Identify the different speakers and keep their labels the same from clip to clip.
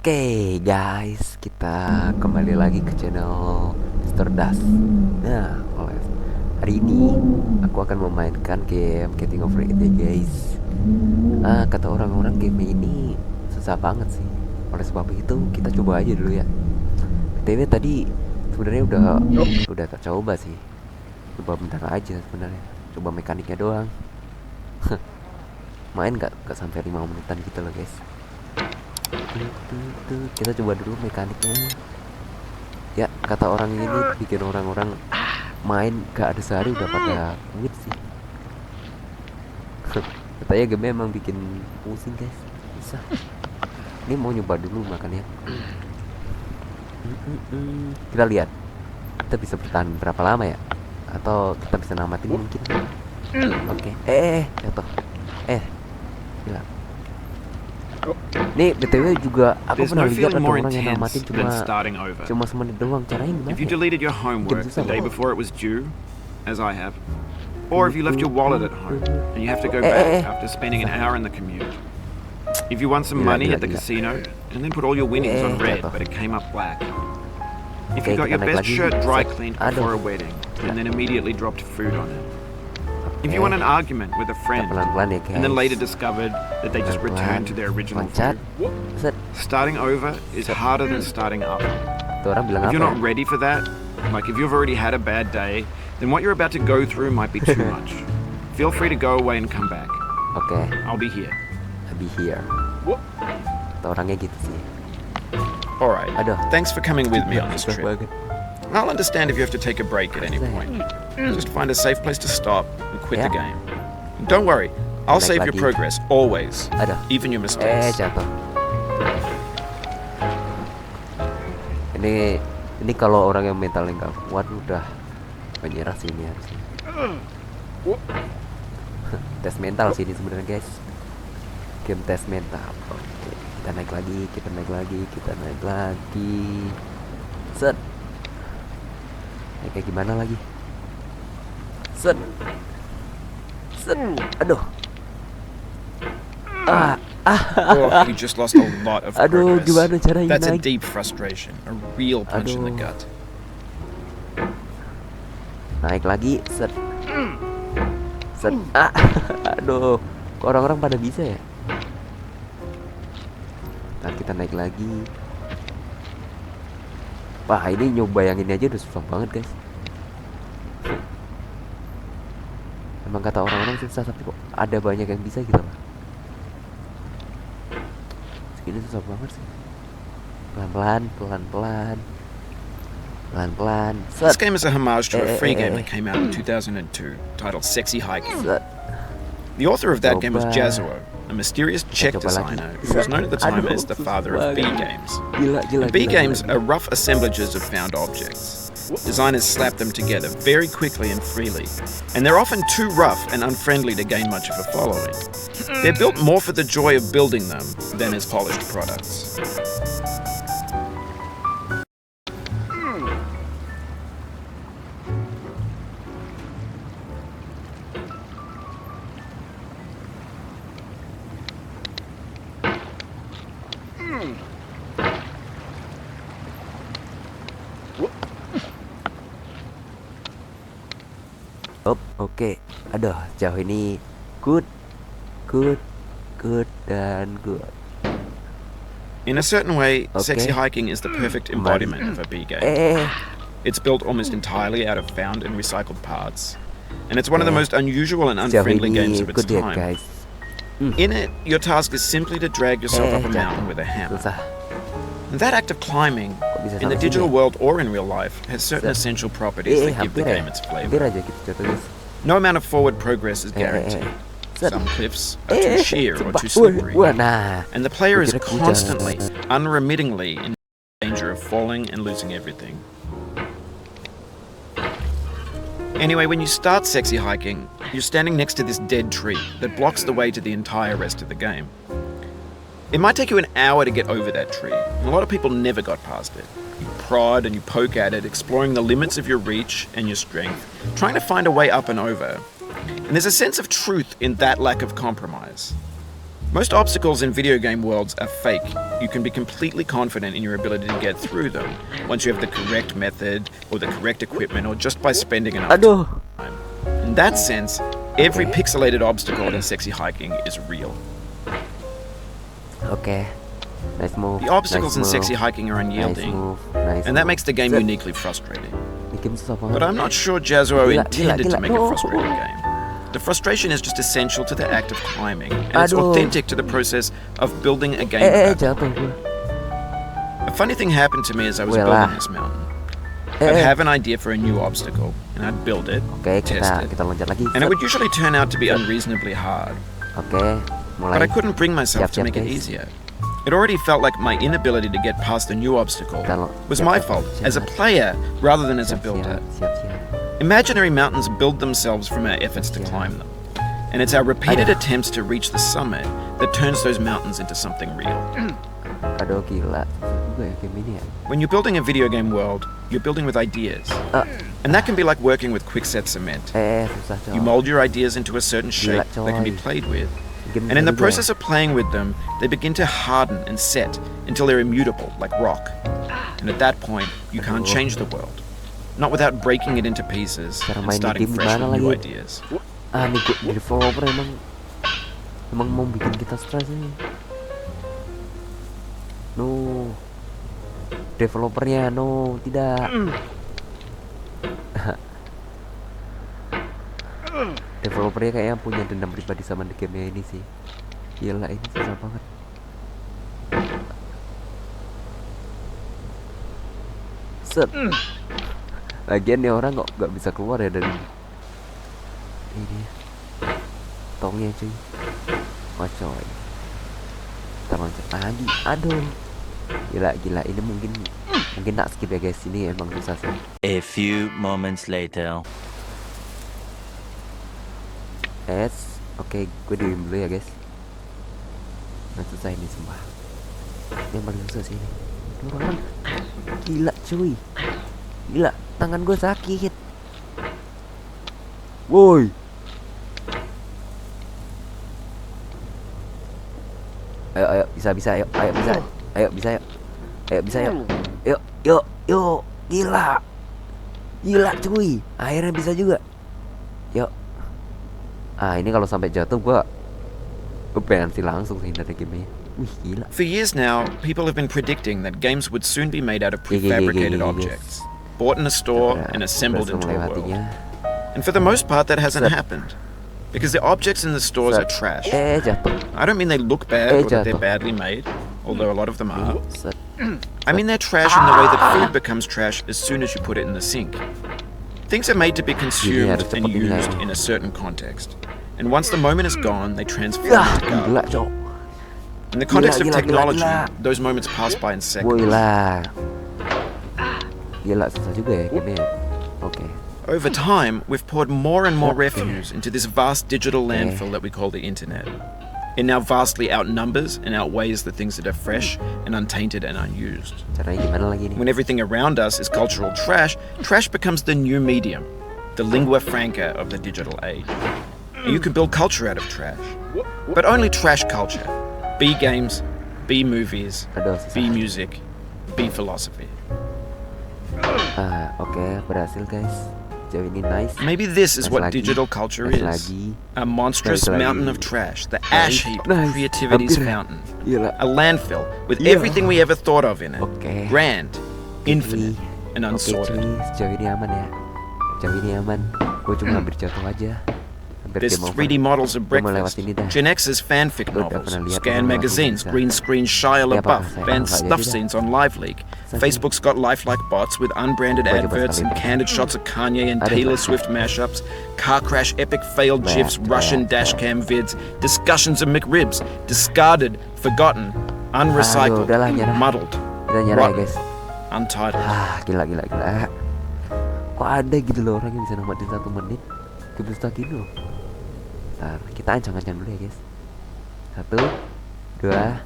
Speaker 1: Oke guys, kita kembali lagi ke channel Mr. Das. Nah, hari ini aku akan memainkan game Getting Over It ya guys. Kata orang-orang game ini susah banget sih. Oleh sebab itu kita coba aja dulu ya. BTW tadi sebenarnya udah tercoba sih. Coba bentar aja sebenarnya. Coba mekaniknya doang. Main gak sampai 5 menitan gitu loh guys. Kita coba dulu mekaniknya. Ya, kata orang ini bikin orang-orang main gak ada sehari udah pada quit sih. Katanya game emang bikin pusing guys. Bisa. Ini mau nyoba dulu makannya. Kita lihat kita bisa bertahan berapa lama ya, atau kita bisa namatin mungkin. Oke. Jatuh. Gila. Nih BTW juga aku pernah lihat ada orang yang namatin cuma semenit doang. Caranya gimana?
Speaker 2: If you deleted your homework the day before it was due, as I have, or if you left your wallet at home and you have to go back after spending an hour in the commute. If you won some money at the casino and then put all your winnings on red but it came up black. If you got your best shirt dry cleaned before a wedding and then immediately dropped food on it. If you won an argument with a friend and then later discovered that they just returned to their original view. Starting over is harder than starting up. If you're not ready for that, like if you've already had a bad day, then what you're about to go through might be too much. Feel free to go away and come back.
Speaker 1: Okay.
Speaker 2: I'll be here.
Speaker 1: I'll be here. Orangnya gitu sih.
Speaker 2: Alright, thanks for coming with me on this trip. I'll understand if you have to take a break at any point. Just find a safe place to stop and quit the game. Don't worry, I'll save your progress, always. Even your mistakes.
Speaker 1: Jatuh. Ini kalau orang yang mentalnya nggak kuat udah menyerah sini harusnya. Tes mental sini sebenarnya guys. Game tes mental. Oke, kita naik lagi. Set. Kayak gimana lagi? Set. Aduh.
Speaker 2: You just lost a lot of progress.
Speaker 1: Gimana caranya
Speaker 2: That's a
Speaker 1: naik?
Speaker 2: deep frustration, a real punch in the gut.
Speaker 1: Naik lagi, set. Aduh, kok orang-orang pada bisa ya? Ntar kita naik lagi. Wah, ini nyoba yang ini aja udah susah banget guys. Emang kata orang-orang susah, tapi kok ada banyak yang bisa gitu loh. Segini susah banget sih. Pelan-pelan.
Speaker 2: This game is a homage to a free game that came out in 2002 titled Sexy Hiking. The author of that game was Jazuo, a mysterious Czech designer who was known at the time as the father of B games. And B games are rough assemblages of found objects. Designers slap them together very quickly and freely, and they're often too rough and unfriendly to gain much of a following. They're built more for the joy of building them than as polished products.
Speaker 1: Oke. Aduh, jauh ini good dan good.
Speaker 2: In a certain way, Sexy Hiking is the perfect embodiment of a B game. It's built almost entirely out of found and recycled parts, and it's one of the most unusual and unfriendly games of its time.
Speaker 1: Guys.
Speaker 2: In it, your task is simply to drag yourself up a mountain with a hammer. And that act of climbing, in the digital world or in real life, has certain essential properties that give the game its flavor. No amount of forward progress is guaranteed. Some cliffs are too sheer or too slippery, and the player is constantly, unremittingly in danger of falling and losing everything. Anyway, when you start Sexy Hiking, you're standing next to this dead tree that blocks the way to the entire rest of the game. It might take you an hour to get over that tree, and a lot of people never got past it. You prod and you poke at it, exploring the limits of your reach and your strength, trying to find a way up and over. And there's a sense of truth in that lack of compromise. Most obstacles in video game worlds are fake. You can be completely confident in your ability to get through them once you have the correct method or the correct equipment or just by spending enough
Speaker 1: Aduh.
Speaker 2: time. In that sense, every pixelated obstacle in sexy hiking is real.
Speaker 1: Oke. Nice move.
Speaker 2: The obstacles in
Speaker 1: nice
Speaker 2: sexy
Speaker 1: move.
Speaker 2: hiking are unyielding,
Speaker 1: Nice move. Nice
Speaker 2: and that
Speaker 1: move.
Speaker 2: makes the game
Speaker 1: Set.
Speaker 2: uniquely frustrating.
Speaker 1: Ini game susah banget.
Speaker 2: But I'm not sure Jazuo
Speaker 1: Gila,
Speaker 2: intended
Speaker 1: gila,
Speaker 2: to make a
Speaker 1: no.
Speaker 2: frustrating game. The frustration is just essential to the act of climbing, and it's
Speaker 1: Aduh.
Speaker 2: authentic to the process of building a game.
Speaker 1: Jatuh gue.
Speaker 2: A funny thing happened to me as I was
Speaker 1: Well,
Speaker 2: building this mountain. I'd have an idea for a new obstacle, and I'd build it,
Speaker 1: Oke,
Speaker 2: test it,
Speaker 1: kita loncat lagi.
Speaker 2: and it would usually turn out to be unreasonably hard.
Speaker 1: Oke, mulai.
Speaker 2: But I couldn't bring myself to
Speaker 1: Siap,
Speaker 2: make it
Speaker 1: guys.
Speaker 2: easier. It already felt like my inability to get past a new obstacle
Speaker 1: Kalau-
Speaker 2: was
Speaker 1: siap,
Speaker 2: my
Speaker 1: siap,
Speaker 2: fault
Speaker 1: siap.
Speaker 2: as a player rather than as a builder.
Speaker 1: Siap.
Speaker 2: Imaginary mountains build themselves from our efforts to
Speaker 1: Yeah.
Speaker 2: climb them. And it's our repeated
Speaker 1: Aduh.
Speaker 2: attempts to reach the summit that turns those mountains into something real.
Speaker 1: Aduh gila. Gue game ini ya.
Speaker 2: When you're building a video game world, you're building with ideas. And that can be like working with quickset cement.
Speaker 1: Susah coy.
Speaker 2: You mold your ideas into a certain shape
Speaker 1: Gila,
Speaker 2: that can be
Speaker 1: coy.
Speaker 2: played with.
Speaker 1: Game
Speaker 2: And in the
Speaker 1: juga ya.
Speaker 2: process of playing with them, they begin to harden and set until they're immutable, like rock. And at that point, you can't
Speaker 1: Aduh.
Speaker 2: change the world. Not without breaking it into pieces
Speaker 1: Cara
Speaker 2: and
Speaker 1: main
Speaker 2: starting
Speaker 1: game
Speaker 2: fresh
Speaker 1: gimana
Speaker 2: with new
Speaker 1: lagi?
Speaker 2: ideas.
Speaker 1: Nih developer emang mau bikin kita stres ini. No. Developernya no, tidak. Developernya kayaknya punya dendam pribadi sama game ini sih. Gila, ini susah banget. Set. Lagian nih orang kok gak bisa keluar ya dari ini tongnya cuy. Wah coy, kita loncat lagi. Aduh, gila ini mungkin tak skip ya guys, ini emang susah sih.
Speaker 3: A few moments later.
Speaker 1: Oke, gue diem dulu ya guys. Nah susah ini sumpah. Yang paling susah sih ini. Orang gila cuy. Gila, tangan gue sakit. Woi. Ayo bisa ayo bisa yuk gila cuy, akhirnya bisa juga. Yuk, ini kalau sampai jatuh gue pensi langsung sih dari game ini. Wih gila.
Speaker 2: For years now, people have been predicting that games would soon be made out of prefabricated objects, bought in a store and assembled into a world. And for the most part, that hasn't happened. Because the objects in the stores are trash.
Speaker 1: Jatuh.
Speaker 2: I don't mean they look bad or that they're
Speaker 1: jatuh.
Speaker 2: badly made, although a lot of them are.
Speaker 1: Set.
Speaker 2: I mean they're trash in the way that food becomes trash as soon as you put it in the sink. Things are made to be consumed
Speaker 1: harus
Speaker 2: and
Speaker 1: cepet ini
Speaker 2: used
Speaker 1: lah.
Speaker 2: in a certain context. And once the moment is gone, they transform into
Speaker 1: Gila
Speaker 2: garbage.
Speaker 1: cok.
Speaker 2: In the context of
Speaker 1: Gila,
Speaker 2: technology,
Speaker 1: gila.
Speaker 2: those moments pass by in
Speaker 1: Woi
Speaker 2: seconds.
Speaker 1: lah. Gila susah juga ya game ya. Oke.
Speaker 2: Over time, we've poured more and more refuse into this vast digital landfill that we call the internet. It now vastly outnumbers and outweighs the things that are fresh and untainted and unused.
Speaker 1: Caranya gimana lagi nih?
Speaker 2: When everything around us is cultural trash, trash becomes the new medium, the lingua franca of the digital age. And you can build culture out of trash. But only trash culture. B games, B movies,
Speaker 1: Aduh, susah.
Speaker 2: B music, B philosophy.
Speaker 1: Oke, berhasil guys. Jauh ini nice.
Speaker 2: Maybe this is
Speaker 1: Nice
Speaker 2: what
Speaker 1: lagi.
Speaker 2: digital culture
Speaker 1: Nice
Speaker 2: is.
Speaker 1: lagi.
Speaker 2: A monstrous
Speaker 1: Nice lagi.
Speaker 2: mountain of trash, the ash heap of
Speaker 1: Nice.
Speaker 2: creativity's
Speaker 1: Hampir.
Speaker 2: fountain.
Speaker 1: Gila.
Speaker 2: A landfill with
Speaker 1: Yeah.
Speaker 2: everything we ever thought of in it.
Speaker 1: Oke.
Speaker 2: Grand, infinite, and
Speaker 1: Oke
Speaker 2: unsorted.
Speaker 1: cuy, sejauh ini aman ya. Sejauh ini aman. Gue cuma hampir jatuh aja. Hampir
Speaker 2: There's
Speaker 1: game over.
Speaker 2: 3D models of
Speaker 1: Gua mau
Speaker 2: breakfast,
Speaker 1: lewat ini dah.
Speaker 2: Gen X's fanfic
Speaker 1: Gua udah
Speaker 2: novels,
Speaker 1: pernah lihat
Speaker 2: scan
Speaker 1: orang
Speaker 2: magazines,
Speaker 1: langsung
Speaker 2: green screen Shia
Speaker 1: Ya,
Speaker 2: LaBeouf,
Speaker 1: apa,
Speaker 2: banned
Speaker 1: saya
Speaker 2: stuff
Speaker 1: jadi dah.
Speaker 2: scenes on LiveLeak.
Speaker 1: Saya
Speaker 2: Facebook's got lifelike bots with unbranded
Speaker 1: Gua coba
Speaker 2: adverts
Speaker 1: sekali
Speaker 2: and
Speaker 1: deh.
Speaker 2: candid shots of Kanye and
Speaker 1: Ada,
Speaker 2: Taylor
Speaker 1: Pak.
Speaker 2: Swift mashups, car crash epic failed
Speaker 1: Nah,
Speaker 2: gifs, Russian
Speaker 1: nah,
Speaker 2: dashcam vids, discussions of McRibs, discarded, forgotten, unrecycled,
Speaker 1: udahlah, nyerah.
Speaker 2: muddled,
Speaker 1: Kita nyerah ya
Speaker 2: rotten,
Speaker 1: guys.
Speaker 2: untitled.
Speaker 1: Gila. Kok ada gitu loh orang yang bisa namatin 1 menit Gebustak gini loh. Ntar kita ancang-ancang dulu ya guys. 1, 2,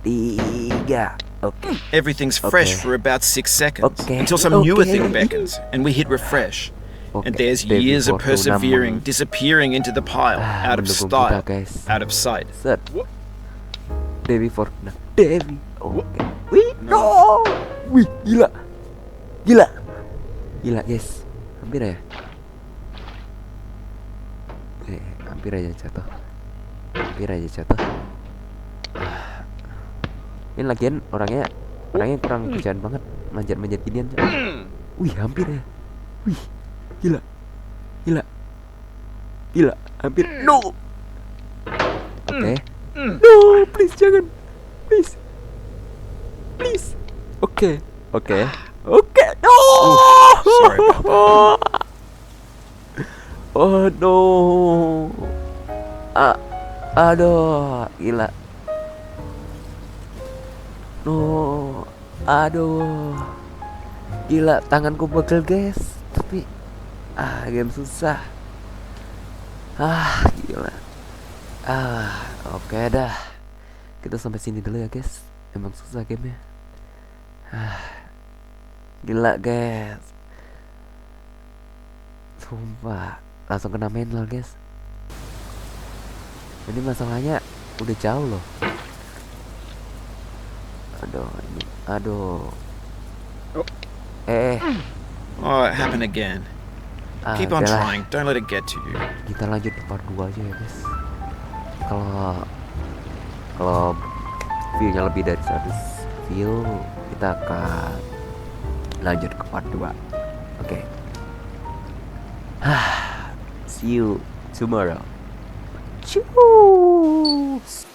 Speaker 1: 3. Oke.
Speaker 2: Everything's fresh
Speaker 1: Okay.
Speaker 2: for about 6 seconds
Speaker 1: Okay.
Speaker 2: until some newer
Speaker 1: Okay.
Speaker 2: thing beckons and we hit refresh. And
Speaker 1: Oke,
Speaker 2: there's
Speaker 1: Devi
Speaker 2: years of
Speaker 1: Fortuna
Speaker 2: persevering disappearing into the pile, out of
Speaker 1: mendukung
Speaker 2: style,
Speaker 1: kita, guys.
Speaker 2: out of sight.
Speaker 1: Set. Devi Fortuna. Devi. Oke. Wih, no. Wih, gila. Gila. Gila, guys. Hampir ya. Hampir aja jatuh. Hampir aja jatuh. Ini lagian orangnya kurang kerjaan banget, manjat ginian. Wih, hampir ya. Wih, gila. Hampir. No. Oke. No, please jangan. Please. Oke. No.
Speaker 2: Sorry about that.
Speaker 1: Oh no. Aduh, gila. No. Aduh. Gila, tanganku pegel, guys. Tapi game susah. Gila. Oke dah. Kita sampai sini dulu ya, guys. Emang susah gamenya. Gila, guys. Sumpah, langsung kena mental, guys. Ini masalahnya udah jauh loh. Aduh.
Speaker 2: Oh, it happened again. Keep on trying. Don't let it get to you.
Speaker 1: Kita lanjut ke part 2 aja ya, guys. Kalau view-nya lebih dari 100 view, kita akan lanjut ke part 2. Oke. See you tomorrow. Cheers.